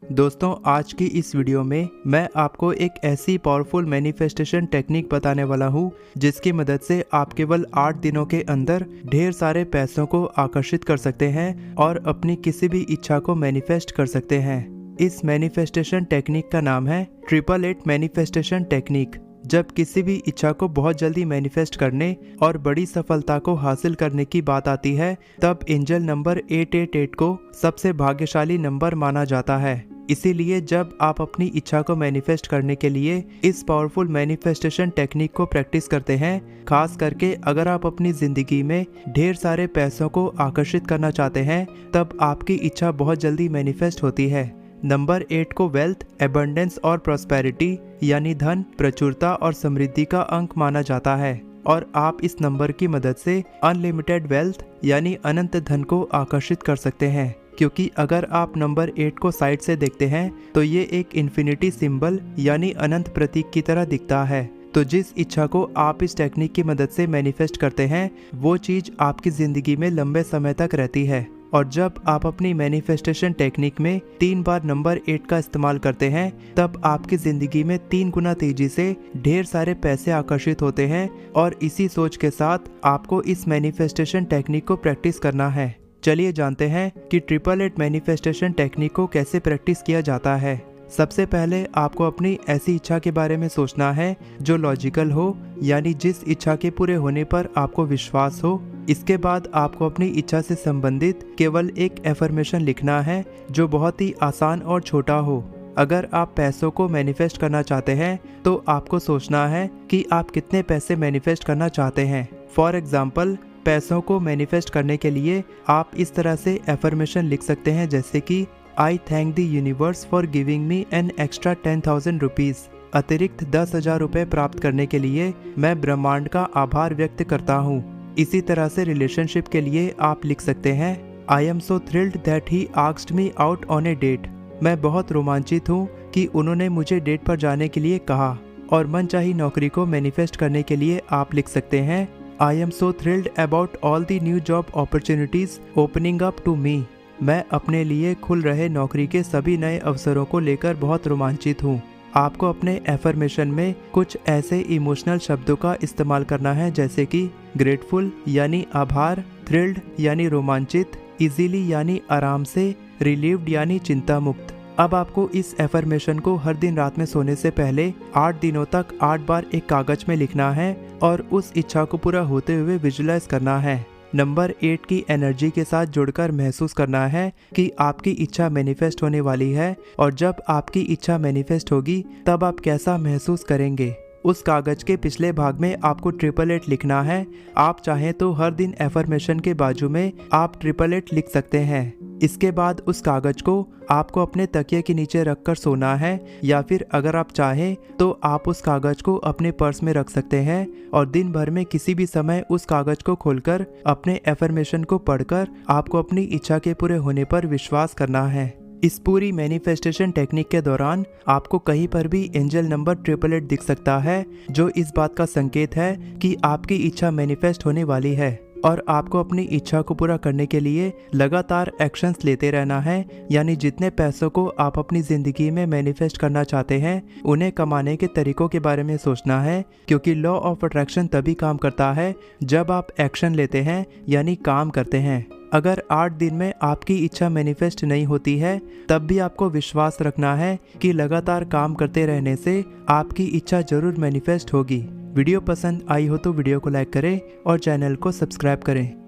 दोस्तों, आज की इस वीडियो में मैं आपको एक ऐसी पावरफुल मैनिफेस्टेशन टेक्निक बताने वाला हूँ जिसकी मदद से आप केवल 8 दिनों के अंदर ढेर सारे पैसों को आकर्षित कर सकते हैं और अपनी किसी भी इच्छा को मैनिफेस्ट कर सकते हैं। इस मैनिफेस्टेशन टेक्निक का नाम है 888 मैनिफेस्टेशन टेक्निक। जब किसी भी इच्छा को बहुत जल्दी मैनिफेस्ट करने और बड़ी सफलता को हासिल करने की बात आती है, तब एंजल नंबर 888 को सबसे भाग्यशाली नंबर माना जाता है। इसीलिए जब आप अपनी इच्छा को मैनिफेस्ट करने के लिए इस पावरफुल मैनिफेस्टेशन टेक्निक को प्रैक्टिस करते हैं, खास करके अगर आप अपनी जिंदगी में ढेर सारे पैसों को आकर्षित करना चाहते हैं, तब आपकी इच्छा बहुत जल्दी मैनिफेस्ट होती है। नंबर 8 को वेल्थ, एबंडेंस और प्रॉस्पेरिटी यानी धन, प्रचुरता और समृद्धि का अंक माना जाता है और आप इस नंबर की मदद से अनलिमिटेड वेल्थ यानी अनंत धन को आकर्षित कर सकते हैं। क्योंकि अगर आप नंबर 8 को साइड से देखते हैं तो ये एक इन्फिनिटी सिंबल यानी अनंत प्रतीक की तरह दिखता है। तो जिस इच्छा को आप इस टेक्निक की मदद से मैनिफेस्ट करते हैं, वो चीज आपकी जिंदगी में लंबे समय तक रहती है। और जब आप अपनी मैनिफेस्टेशन टेक्निक में 3 बार नंबर 8 का इस्तेमाल करते हैं, तब आपकी जिंदगी में 3 गुना तेजी से ढेर सारे पैसे आकर्षित होते हैं। और इसी सोच के साथ आपको इस मैनिफेस्टेशन टेक्निक को प्रैक्टिस करना है। चलिए जानते हैं कि 888 मैनिफेस्टेशन टेक्निक को कैसे प्रैक्टिस किया जाता है। सबसे पहले आपको अपनी ऐसी इच्छा के बारे में सोचना है जो लॉजिकल हो, यानी जिस इच्छा के पूरे होने पर आपको विश्वास हो। इसके बाद आपको अपनी इच्छा से संबंधित केवल एक एफर्मेशन लिखना है जो बहुत ही आसान और छोटा हो। अगर आप पैसों को मैनिफेस्ट करना चाहते हैं तो आपको सोचना है कि आप कितने पैसे मैनिफेस्ट करना चाहते हैं। फॉर एग्जाम्पल, पैसों को मैनिफेस्ट करने के लिए आप इस तरह से एफर्मेशन लिख सकते हैं, जैसे कि आई thank the universe for giving me an extra 10,000 rupees. अतिरिक्त 10,000 रुपये प्राप्त करने के लिए मैं ब्रह्मांड का आभार व्यक्त करता हूँ। इसी तरह से रिलेशनशिप के लिए आप लिख सकते हैं, I am so thrilled that he asked me out on a date. मैं बहुत रोमांचित हूँ कि उन्होंने मुझे डेट पर जाने के लिए कहा। और मनचाही नौकरी को मैनिफेस्ट करने के लिए आप लिख सकते हैं, I am so thrilled about all the new job opportunities opening up to me. मैं अपने लिए खुल रहे नौकरी के सभी नए अवसरों को लेकर बहुत रोमांचित हूँ। आपको अपने एफर्मेशन में कुछ ऐसे इमोशनल शब्दों का इस्तेमाल करना है, जैसे कि ग्रेटफुल यानी आभार, थ्रिल्ड यानी रोमांचित, इजीली यानी आराम से, रिलीव्ड यानी चिंता मुक्त। अब आपको इस एफर्मेशन को हर दिन रात में सोने से पहले 8 दिनों तक 8 बार एक कागज में लिखना है और उस इच्छा को पूरा होते हुए विजुलाइज करना है। नंबर 8 की एनर्जी के साथ जुड़कर महसूस करना है कि आपकी इच्छा मैनिफेस्ट होने वाली है और जब आपकी इच्छा मैनिफेस्ट होगी तब आप कैसा महसूस करेंगे। उस कागज के पिछले भाग में आपको 888 लिखना है। आप चाहें तो हर दिन एफर्मेशन के बाजू में आप 888 लिख सकते हैं। इसके बाद उस कागज को आपको अपने तकिए के नीचे रखकर सोना है, या फिर अगर आप चाहें तो आप उस कागज को अपने पर्स में रख सकते हैं और दिन भर में किसी भी समय उस कागज को खोलकर अपने एफर्मेशन को पढ़कर आपको अपनी इच्छा के पूरे होने पर विश्वास करना है। इस पूरी मैनिफेस्टेशन टेक्निक के दौरान आपको कहीं पर भी एंजल नंबर 888 दिख सकता है, जो इस बात का संकेत है कि आपकी इच्छा मैनिफेस्ट होने वाली है। और आपको अपनी इच्छा को पूरा करने के लिए लगातार एक्शंस लेते रहना है, यानी जितने पैसों को आप अपनी ज़िंदगी में मैनिफेस्ट करना चाहते हैं उन्हें कमाने के तरीकों के बारे में सोचना है। क्योंकि लॉ ऑफ अट्रैक्शन तभी काम करता है जब आप एक्शन लेते हैं, यानी काम करते हैं। अगर 8 दिन में आपकी इच्छा मैनिफेस्ट नहीं होती है, तब भी आपको विश्वास रखना है कि लगातार काम करते रहने से आपकी इच्छा जरूर मैनिफेस्ट होगी। वीडियो पसंद आई हो तो वीडियो को लाइक करें और चैनल को सब्सक्राइब करें।